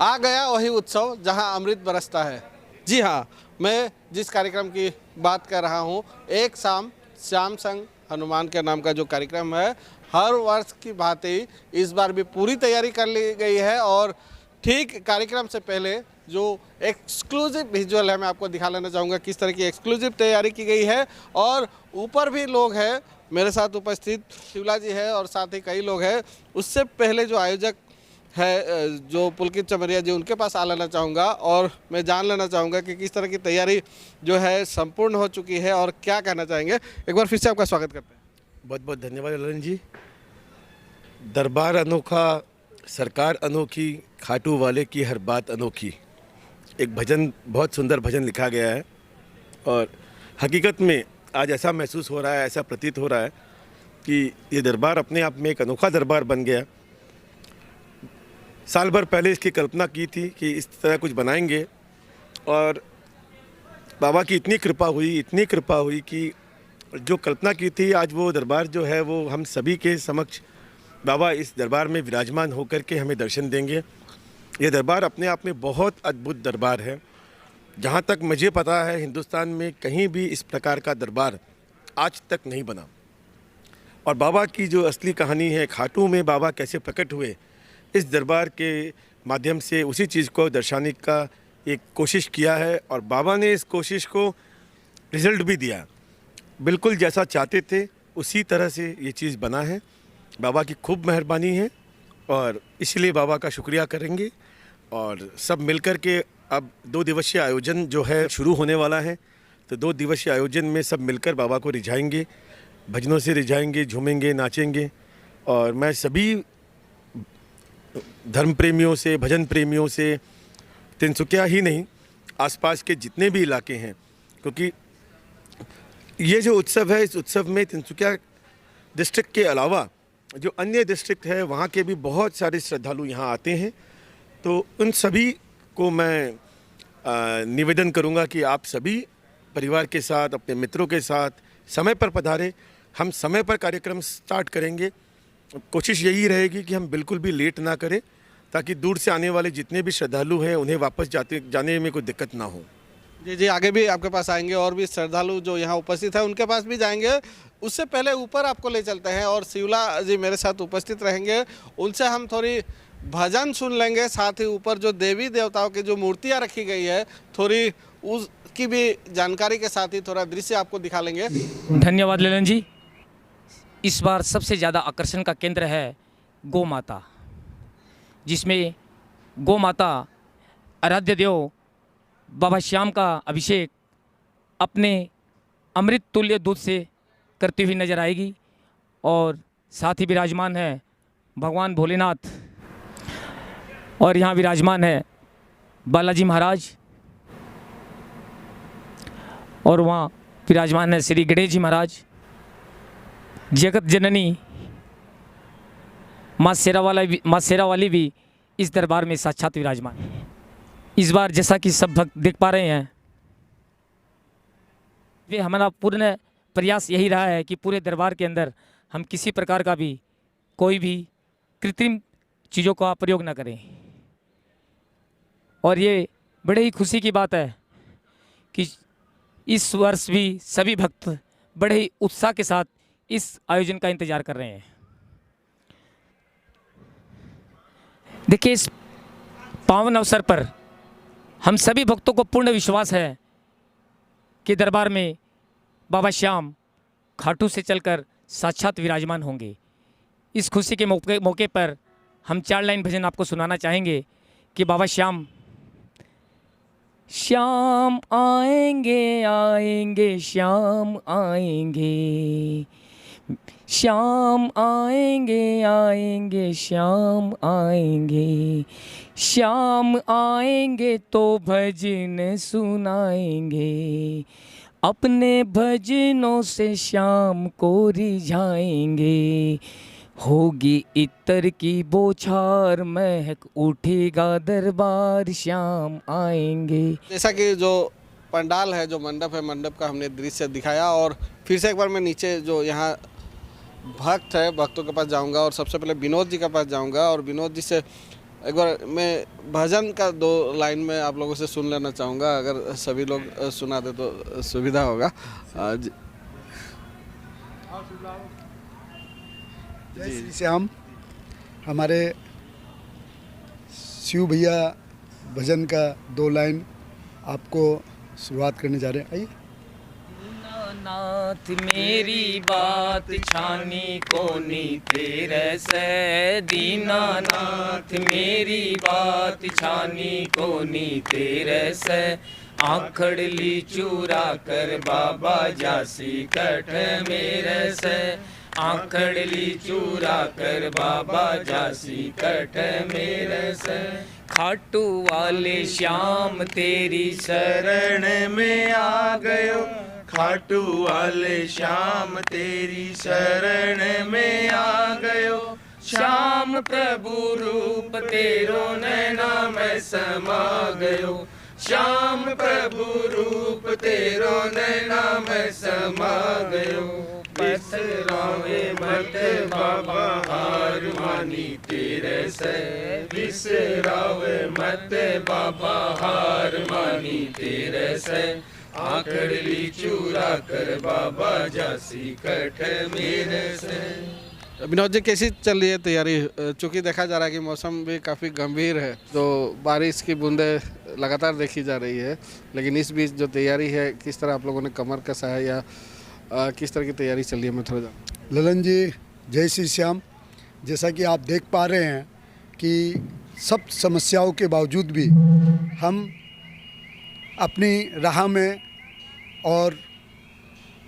आ गया वही उत्सव जहां अमृत बरसता है। जी हाँ, मैं जिस कार्यक्रम की बात कर रहा हूं, एक शाम श्याम संग हनुमान के नाम का जो कार्यक्रम है, हर वर्ष की भांति इस बार भी पूरी तैयारी कर ली गई है। और ठीक कार्यक्रम से पहले जो एक्सक्लूसिव विजुअल है, मैं आपको दिखा लेना चाहूँगा किस तरह की एक्सक्लूसिव तैयारी की गई है। और ऊपर भी लोग हैं, मेरे साथ उपस्थित शिवला जी है और साथ ही कई लोग हैं। उससे पहले जो आयोजक है, जो पुलकित चमरिया जी, उनके पास आ लेना चाहूँगा और मैं जान लेना चाहूँगा कि किस तरह की तैयारी जो है संपूर्ण हो चुकी है और क्या कहना चाहेंगे। एक बार फिर से आपका स्वागत करते हैं। बहुत बहुत धन्यवाद ललन जी। दरबार अनोखा, सरकार अनोखी, खाटू वाले की हर बात अनोखी, एक भजन, बहुत सुंदर भजन लिखा गया है। और हकीकत में आज ऐसा महसूस हो रहा है, ऐसा प्रतीत हो रहा है कि ये दरबार अपने आप में एक अनोखा दरबार बन गया। साल भर पहले इसकी कल्पना की थी कि इस तरह कुछ बनाएंगे, और बाबा की इतनी कृपा हुई कि जो कल्पना की थी, आज वो दरबार जो है वो हम सभी के समक्ष बाबा इस दरबार में विराजमान होकर के हमें दर्शन देंगे। ये दरबार अपने आप में बहुत अद्भुत दरबार है। जहाँ तक मुझे पता है, हिंदुस्तान में कहीं भी इस प्रकार का दरबार आज तक नहीं बना। और बाबा की जो असली कहानी है, खाटू में बाबा कैसे प्रकट हुए, इस दरबार के माध्यम से उसी चीज़ को दर्शाने का एक कोशिश किया है। और बाबा ने इस कोशिश को रिज़ल्ट भी दिया, बिल्कुल जैसा चाहते थे उसी तरह से ये चीज़ बना है। बाबा की खूब मेहरबानी है और इसलिए बाबा का शुक्रिया करेंगे। और सब मिलकर के अब 2 दिवसीय आयोजन जो है शुरू होने वाला है। तो 2 दिवसीय आयोजन में सब मिलकर बाबा को रिझाएंगे, भजनों से रिझाएंगे, झूमेंगे, नाचेंगे। और मैं सभी धर्म प्रेमियों से, भजन प्रेमियों से, तिनसुकिया ही नहीं, आसपास के जितने भी इलाके हैं, क्योंकि ये जो उत्सव है, इस उत्सव में तिनसुकिया डिस्ट्रिक्ट के अलावा जो अन्य डिस्ट्रिक्ट है, वहाँ के भी बहुत सारे श्रद्धालु यहाँ आते हैं। तो उन सभी को मैं निवेदन करूँगा कि आप सभी परिवार के साथ, अपने मित्रों के साथ समय पर पधारें। हम समय पर कार्यक्रम स्टार्ट करेंगे। कोशिश यही रहेगी कि हम बिल्कुल भी लेट ना करें, ताकि दूर से आने वाले जितने भी श्रद्धालु हैं उन्हें वापस जाने में कोई दिक्कत ना हो। जी, आगे भी आपके पास आएंगे और भी श्रद्धालु जो यहाँ उपस्थित है उनके पास भी जाएंगे। उससे पहले ऊपर आपको ले चलते हैं और शिवला जी मेरे साथ उपस्थित रहेंगे, उनसे हम थोड़ी भजन सुन लेंगे। साथ ही ऊपर जो देवी देवताओं की जो मूर्तियाँ रखी गई है, थोड़ी उसकी भी जानकारी के साथ ही थोड़ा दृश्य आपको दिखा लेंगे। धन्यवाद ललन जी। इस बार सबसे ज़्यादा आकर्षण का केंद्र है गौ माता, जिसमें गौ माता आराध्य देव बाबा श्याम का अभिषेक अपने अमृत तुल्य दूध से करती हुई नजर आएगी। और साथ ही विराजमान है भगवान भोलेनाथ, और यहाँ विराजमान है बालाजी महाराज, और वहाँ विराजमान है श्री गणेश जी महाराज। जगत जननी माँ शेरावाली भी इस दरबार में साक्षात विराजमान है। इस बार जैसा कि सब भक्त देख पा रहे हैं, वे हमारा पूर्ण प्रयास यही रहा है कि पूरे दरबार के अंदर हम किसी प्रकार का भी कोई भी कृत्रिम चीज़ों का प्रयोग न करें। और ये बड़े ही खुशी की बात है कि इस वर्ष भी सभी भक्त बड़े ही उत्साह के साथ इस आयोजन का इंतजार कर रहे हैं। देखिए, इस पावन अवसर पर हम सभी भक्तों को पूर्ण विश्वास है कि दरबार में बाबा श्याम खाटू से चलकर साक्षात विराजमान होंगे। इस खुशी के मौके पर हम 4 लाइन भजन आपको सुनाना चाहेंगे कि बाबा श्याम श्याम आएंगे आएंगे श्याम आएंगे, श्याम आएंगे आएंगे श्याम आएंगे, श्याम आएंगे तो भजन सुनाएंगे, अपने भजनों से श्याम को रिझाएंगे, होगी इत्र की बौछार महक उठेगा दरबार श्याम आएंगे। जैसा कि जो पंडाल है, जो मंडप है, मंडप का हमने दृश्य दिखाया। और फिर से एक बार मैं नीचे जो यहाँ भक्त है, भक्तों के पास जाऊंगा और सबसे पहले विनोद जी के पास जाऊंगा और विनोद जी से एक बार मैं भजन का 2 लाइन में आप लोगों से सुन लेना चाहूँगा, अगर सभी लोग सुना दे तो सुविधा होगा। जय श्री श्याम। हमारे शिव भैया भजन का 2 लाइन आपको शुरुआत करने जा रहे हैं। आइए। दीनानाथ मेरी बात छानी कोनी तेरे से, दीनानाथ मेरी बात छानी कोनी तेरे से, आखड़ली चूरा कर बाबा जासी कठ मेरे से, आखड़ली चूरा कर बाबा जासी कठ मेरे से, खाटू वाले श्याम तेरी शरण में आ गयो, खाटू वाले श्याम तेरी शरण में आ गयो, श्याम प्रभु रूप तेरो नैना में समा गयो, श्याम प्रभु रूप तेरो नैना में समा गयो, बिसरावे मत बाबा हार मानी तेरे से, बिसरावे मत बाबा हार मानी तेरे से, आखड़ली चूरा कर बाबा जासी कठ मेरे से। विनोद जी, कैसी चल रही है तैयारी? चूँकि देखा जा रहा है कि मौसम भी काफ़ी गंभीर है, तो बारिश की बूंदें लगातार देखी जा रही है, लेकिन इस बीच जो तैयारी है, किस तरह आप लोगों ने कमर कसा है या किस तरह की तैयारी चल रही है, मैं थोड़ा ललन जी, जय श्री श्याम। जैसा कि आप देख पा रहे हैं कि सब समस्याओं के बावजूद भी हम अपनी राह में और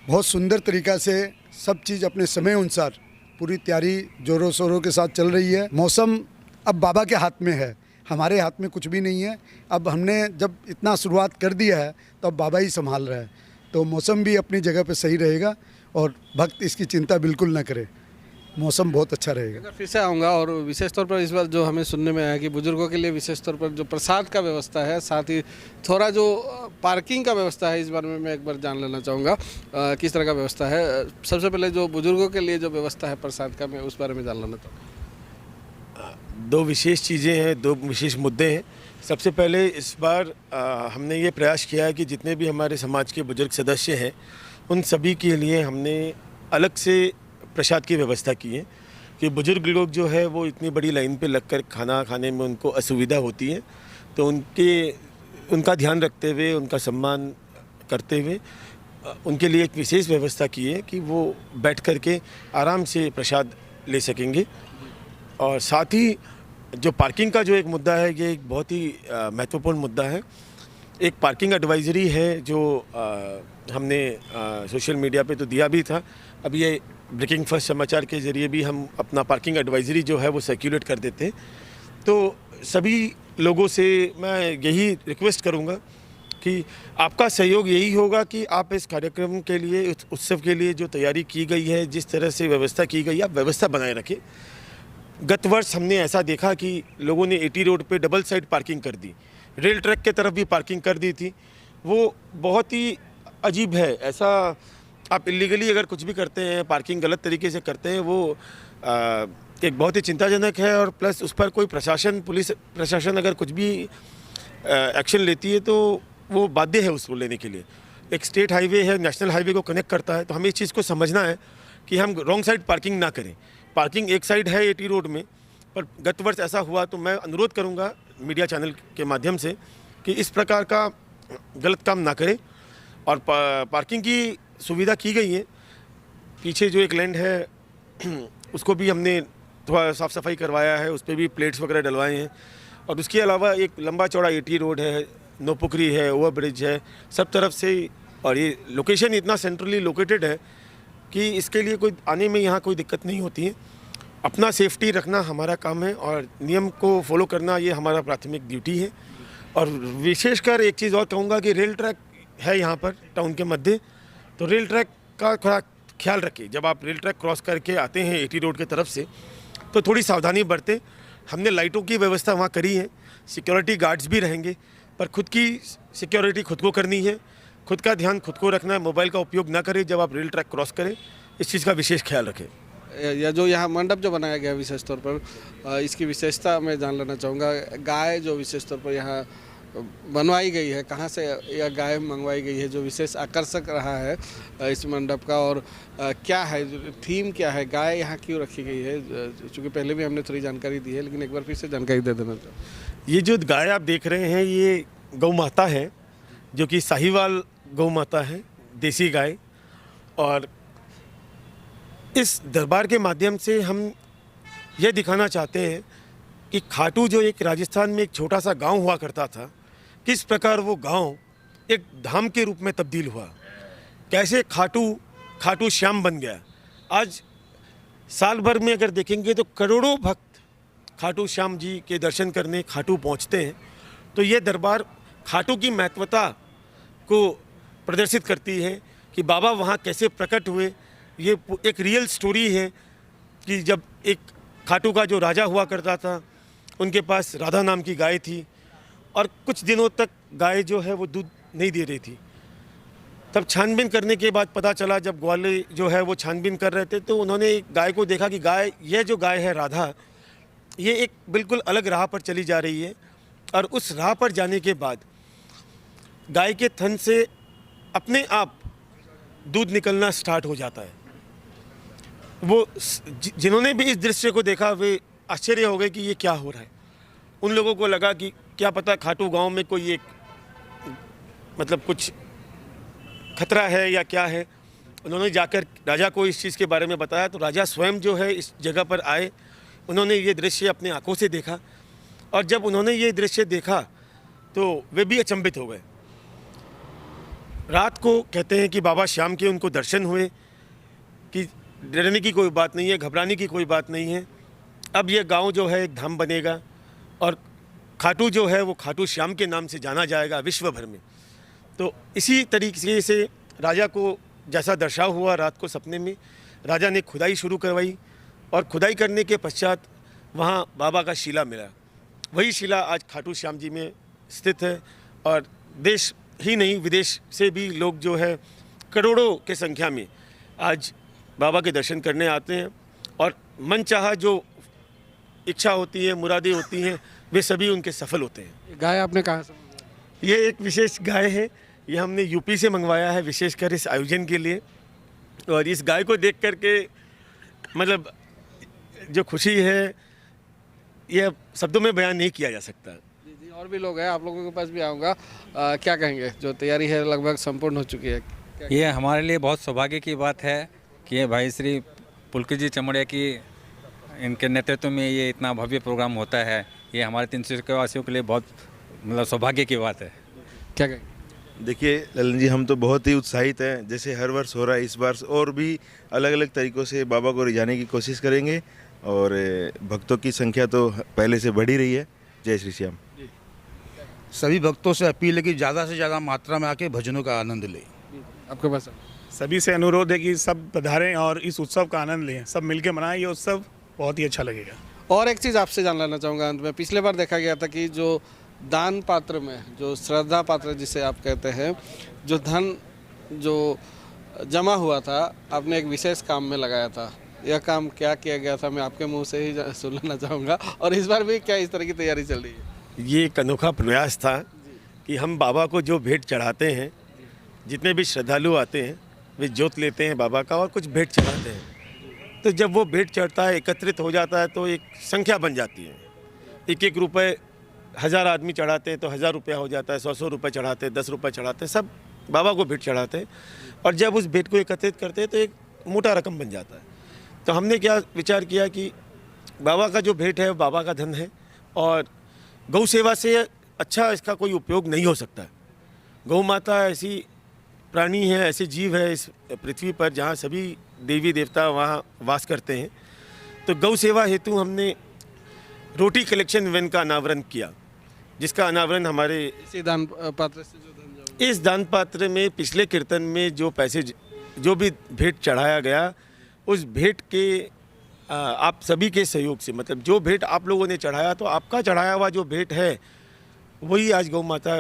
बहुत सुंदर तरीक़ा से सब चीज़ अपने समय अनुसार पूरी तैयारी ज़ोरों शोरों के साथ चल रही है। मौसम अब बाबा के हाथ में है, हमारे हाथ में कुछ भी नहीं है। अब हमने जब इतना शुरुआत कर दिया है तो अब बाबा ही संभाल रहा है, तो मौसम भी अपनी जगह पे सही रहेगा और भक्त इसकी चिंता बिल्कुल न करे, मौसम बहुत अच्छा रहेगा। फिर से आऊँगा। और विशेष तौर पर इस बार जो हमें सुनने में आया कि बुजुर्गों के लिए विशेष तौर पर जो प्रसाद का व्यवस्था है, साथ ही थोड़ा जो पार्किंग का व्यवस्था है, इस बारे में मैं एक बार जान लेना चाहूँगा किस तरह का व्यवस्था है। सबसे पहले जो बुजुर्गों के लिए जो व्यवस्था है प्रसाद का, मैं उस बारे में जान लेना चाहूँगा। 2 विशेष चीज़ें हैं, 2 विशेष मुद्दे हैं। सबसे पहले इस बार हमने ये प्रयास किया है कि जितने भी हमारे समाज के बुजुर्ग सदस्य हैं, उन सभी के लिए हमने अलग से प्रसाद की व्यवस्था की है कि बुजुर्ग लोग जो है वो इतनी बड़ी लाइन पे लगकर खाना खाने में उनको असुविधा होती है, तो उनका ध्यान रखते हुए, उनका सम्मान करते हुए उनके लिए एक विशेष व्यवस्था की है कि वो बैठ कर के आराम से प्रसाद ले सकेंगे। और साथ ही जो पार्किंग का जो एक मुद्दा है, ये एक बहुत ही महत्वपूर्ण मुद्दा है। एक पार्किंग एडवाइज़री है जो हमने सोशल मीडिया पे तो दिया भी था, अब ये ब्रेकिंग फर्स्ट समाचार के ज़रिए भी हम अपना पार्किंग एडवाइज़री जो है वो सर्कुलेट कर देते हैं। तो सभी लोगों से मैं यही रिक्वेस्ट करूँगा कि आपका सहयोग यही होगा कि आप इस कार्यक्रम के लिए, इस उत्सव के लिए जो तैयारी की गई है, जिस तरह से व्यवस्था की गई है, आप व्यवस्था बनाए रखें। गत वर्ष हमने ऐसा देखा कि लोगों ने एटी रोड पे डबल साइड पार्किंग कर दी, रेल ट्रैक के तरफ भी पार्किंग कर दी थी। वो बहुत ही अजीब है। ऐसा आप इलीगली अगर कुछ भी करते हैं, पार्किंग गलत तरीके से करते हैं, वो एक बहुत ही चिंताजनक है। और प्लस उस पर कोई प्रशासन, पुलिस प्रशासन अगर कुछ भी एक्शन लेती है तो वो बाध्य है उसको लेने के लिए। एक स्टेट हाईवे है, नेशनल हाईवे को कनेक्ट करता है, तो हमें इस चीज़ को समझना है कि हम रॉन्ग साइड पार्किंग ना करें। पार्किंग एक साइड है एटी रोड में, पर गत वर्ष ऐसा हुआ, तो मैं अनुरोध करूंगा मीडिया चैनल के माध्यम से कि इस प्रकार का गलत काम ना करें। और पार्किंग की सुविधा की गई है। पीछे जो एक लैंड है उसको भी हमने थोड़ा साफ़ सफाई करवाया है, उस पर भी प्लेट्स वगैरह डलवाए हैं। और उसके अलावा एक लंबा चौड़ा एटी रोड है, नोपुकरी है, ओवर ब्रिज है, सब तरफ से। और ये लोकेशन इतना सेंट्रली लोकेटेड है कि इसके लिए कोई आने में यहाँ कोई दिक्कत नहीं होती है। अपना सेफ्टी रखना हमारा काम है और नियम को फॉलो करना ये हमारा प्राथमिक ड्यूटी है। और विशेषकर एक चीज़ और कहूँगा कि रेल ट्रैक है यहाँ पर टाउन के मध्य, तो रेल ट्रैक का थोड़ा ख्याल रखिए। जब आप रेल ट्रैक क्रॉस करके आते हैं एटी रोड की तरफ से, तो थोड़ी सावधानी बरतें। हमने लाइटों की व्यवस्था वहाँ करी है, सिक्योरिटी गार्ड्स भी रहेंगे, पर खुद की सिक्योरिटी खुद को करनी है, खुद का ध्यान खुद को रखना है। मोबाइल का उपयोग ना करें जब आप रेल ट्रैक क्रॉस करें, इस चीज़ का विशेष ख्याल रखें। या जो यहाँ मंडप जो बनाया गया है विशेष तौर पर, इसकी विशेषता मैं जान लेना चाहूँगा। गाय जो विशेष तौर पर यहाँ बनवाई गई है, कहाँ से यह गाय मंगवाई गई है, जो विशेष आकर्षक रहा है इस मंडप का, और क्या है थीम, क्या है, गाय यहाँ क्यों रखी गई है? चूँकि पहले भी हमने थोड़ी जानकारी दी है, लेकिन एक बार फिर से जानकारी दे देना चाहूँ। ये जो गाय आप देख रहे हैं ये गौ माता है, जो कि साहिवाल गौ माता है, देसी गाय। और इस दरबार के माध्यम से हम यह दिखाना चाहते हैं कि खाटू जो एक राजस्थान में एक छोटा सा गांव हुआ करता था, किस प्रकार वो गांव एक धाम के रूप में तब्दील हुआ, कैसे खाटू श्याम बन गया। आज साल भर में अगर देखेंगे तो करोड़ों भक्त खाटू श्याम जी के दर्शन करने खाटू पहुंचते हैं। तो ये दरबार खाटू की महत्वता को प्रदर्शित करती है कि बाबा वहाँ कैसे प्रकट हुए। ये एक रियल स्टोरी है कि जब एक खाटू का जो राजा हुआ करता था, उनके पास राधा नाम की गाय थी, और कुछ दिनों तक गाय जो है वो दूध नहीं दे रही थी। तब छानबीन करने के बाद पता चला, जब ग्वाले जो है वो छानबीन कर रहे थे, तो उन्होंने एक गाय को देखा कि यह जो गाय है राधा, ये एक बिल्कुल अलग राह पर चली जा रही है। और उस राह पर जाने के बाद गाय के थन से अपने आप दूध निकलना स्टार्ट हो जाता है। वो जिन्होंने भी इस दृश्य को देखा वे आश्चर्य हो गए कि ये क्या हो रहा है। उन लोगों को लगा कि क्या पता खाटू गांव में कोई एक मतलब कुछ खतरा है या क्या है। उन्होंने जाकर राजा को इस चीज़ के बारे में बताया, तो राजा स्वयं जो है इस जगह पर आए, उन्होंने ये दृश्य अपने आंखों से देखा। और जब उन्होंने ये दृश्य देखा तो वे भी अचंभित हो गए। रात को कहते हैं कि बाबा श्याम के उनको दर्शन हुए कि डरने की कोई बात नहीं है, घबराने की कोई बात नहीं है, अब ये गांव जो है एक धाम बनेगा और खाटू जो है वो खाटू श्याम के नाम से जाना जाएगा विश्व भर में। तो इसी तरीके से राजा को जैसा दर्शाव हुआ रात को सपने में, राजा ने खुदाई शुरू करवाई, और खुदाई करने के पश्चात वहाँ बाबा का शिला मिला। वही शिला आज खाटू श्याम जी में स्थित है, और देश ही नहीं विदेश से भी लोग जो है करोड़ों के संख्या में आज बाबा के दर्शन करने आते हैं, और मन चाहा जो इच्छा होती है, मुरादें होती हैं, वे सभी उनके सफल होते हैं। गाय आपने कहाँ से मंगवाई? ये एक विशेष गाय है, ये हमने यूपी से मंगवाया है विशेषकर इस आयोजन के लिए। और इस गाय को देख कर के मतलब जो खुशी है ये शब्दों में बयान नहीं किया जा सकता। जी जी, और भी लोग हैं, आप लोगों के पास भी आऊँगा। क्या कहेंगे, जो तैयारी है लगभग संपूर्ण हो चुकी है? ये हमारे लिए बहुत सौभाग्य की बात है कि भाई श्री पुलकित जी चमड़िया की इनके नेतृत्व में ये इतना भव्य प्रोग्राम होता है। ये हमारे 300 के वासियों के लिए बहुत मतलब सौभाग्य की बात है। क्या कहेंगे? देखिए ललन जी, हम तो बहुत ही उत्साहित हैं। जैसे हर वर्ष हो रहा है, इस बार और भी अलग अलग तरीक़ों से बाबा को रिझाने की कोशिश करेंगे, और भक्तों की संख्या तो पहले से बढ़ ही रही है। जय श्री श्याम। सभी भक्तों से अपील है कि ज़्यादा से ज़्यादा मात्रा में आके भजनों का आनंद लें। आपके पास सभी से अनुरोध है कि सब पधारें और इस उत्सव का आनंद लें, सब मिलकर मनाएं। ये उत्सव बहुत ही अच्छा लगेगा। और एक चीज़ आपसे जान लेना चाहूँगा अंत में, पिछले बार देखा गया था कि जो दान पात्र में, जो श्रद्धा पात्र जिसे आप कहते हैं, जो धन जो जमा हुआ था, आपने एक विशेष काम में लगाया था। यह काम क्या किया गया था, मैं आपके मुंह से ही सुन लेना चाहूँगा। और इस बार भी क्या इस तरह की तैयारी चल रही है? ये एक अनोखा प्रयास था कि हम बाबा को जो भेंट चढ़ाते हैं, जितने भी श्रद्धालु आते हैं वे जोत लेते हैं बाबा का और कुछ भेंट चढ़ाते हैं। तो जब वो भेंट चढ़ता है, एकत्रित हो जाता है, तो एक संख्या बन जाती है। 1-1 रुपये 1000 आदमी चढ़ाते हैं तो 1000 रुपया हो जाता है, 100-100 रुपये चढ़ाते हैं, 10 रुपये चढ़ाते हैं, सब बाबा को भेंट चढ़ाते हैं। और जब उस भेंट को एकत्रित करते हैं तो एक मोटा रकम बन जाता है। तो हमने क्या विचार किया कि बाबा का जो भेंट है बाबा का धन है, और गौ सेवा से अच्छा इसका कोई उपयोग नहीं हो सकता। गौ माता ऐसी प्राणी है, ऐसे जीव है इस पृथ्वी पर जहाँ सभी देवी देवता वहाँ वास करते हैं। तो गौ सेवा हेतु हमने रोटी कलेक्शन वैन का अनावरण किया, जिसका अनावरण हमारे इसी दान पात्र से जो धन जमा, इस दान पात्र में पिछले कीर्तन में जो पैसे जो भी भेंट चढ़ाया गया, उस भेंट के आप सभी के सहयोग से, मतलब जो भेंट आप लोगों ने चढ़ाया, तो आपका चढ़ाया हुआ जो भेंट है वही आज गौ माता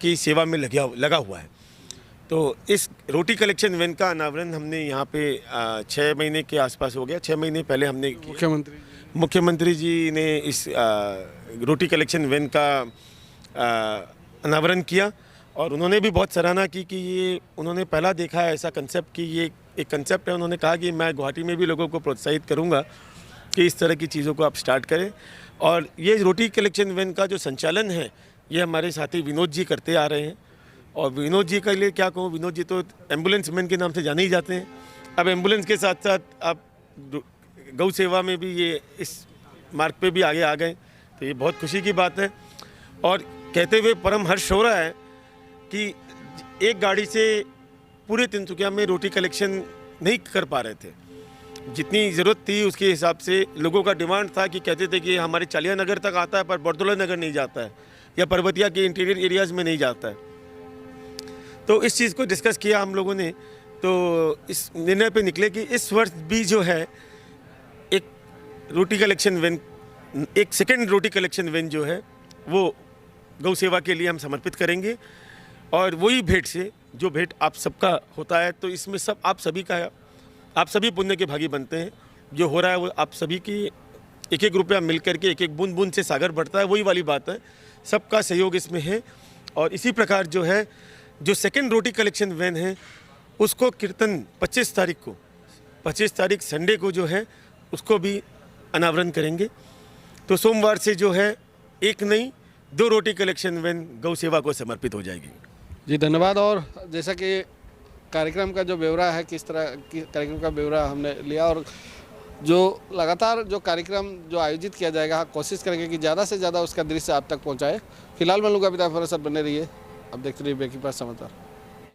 की सेवा में लगा हुआ है। तो इस रोटी कलेक्शन वैन का अनावरण हमने यहाँ पे 6 महीने के आसपास हो गया। 6 महीने पहले हमने मुख्यमंत्री जी ने इस रोटी कलेक्शन वैन का अनावरण किया और उन्होंने भी बहुत सराहना की कि ये उन्होंने पहला देखा है ऐसा कंसेप्ट कि ये एक कंसेप्ट है। उन्होंने कहा कि मैं गुवाहाटी में भी लोगों को प्रोत्साहित करूँगा कि इस तरह की चीज़ों को आप स्टार्ट करें। और ये रोटी कलेक्शन वैन का जो संचालन है ये हमारे साथी विनोद जी करते आ रहे हैं। और विनोद जी के लिए क्या कहूँ, विनोद जी तो एम्बुलेंस मैन के नाम से जाने ही जाते हैं। अब एम्बुलेंस के साथ साथ आप गौ सेवा में भी ये इस मार्ग पे भी आगे आ गए, तो ये बहुत खुशी की बात है। और कहते हुए परम हर्ष हो रहा है कि एक गाड़ी से पूरे तिनसुकिया में रोटी कलेक्शन नहीं कर पा रहे थे। जितनी ज़रूरत थी उसके हिसाब से लोगों का डिमांड था कि कहते थे कि हमारे चालिया नगर तक आता है पर बरदौला नगर नहीं जाता है या पर्वतिया के इंटीरियर एरियाज़ में नहीं जाता है। तो इस चीज़ को डिस्कस किया हम लोगों ने, तो इस निर्णय पे निकले कि इस वर्ष भी जो है एक रोटी कलेक्शन वैन, एक सेकेंड रोटी कलेक्शन वैन जो है वो गौ सेवा के लिए हम समर्पित करेंगे। और वही भेंट से जो भेंट आप सबका होता है, तो इसमें सब आप सभी का है, आप सभी पुण्य के भागी बनते हैं। जो हो रहा है वो आप सभी की एक एक रुपया मिल करके एक एक बूंद बूंद से सागर बढ़ता है, वही वाली बात है। सबका सहयोग इसमें है। और इसी प्रकार जो है जो सेकेंड रोटी कलेक्शन वैन है उसको कीर्तन 25 तारीख संडे को जो है उसको भी अनावरण करेंगे। तो सोमवार से जो है एक नहीं 2 रोटी कलेक्शन वैन गौ सेवा को समर्पित हो जाएगी। जी धन्यवाद। और जैसा कि कार्यक्रम का जो ब्यौरा है, किस तरह की कार्यक्रम का ब्यौरा हमने लिया, और जो लगातार जो कार्यक्रम जो आयोजित किया जाएगा कोशिश करेंगे कि ज़्यादा से ज़्यादा उसका दृश्य आप तक पहुंचाए। फिलहाल मैं लूँगा पिता फरसत बने रहिए, अब देखते रहिए बेकी पास समाचार।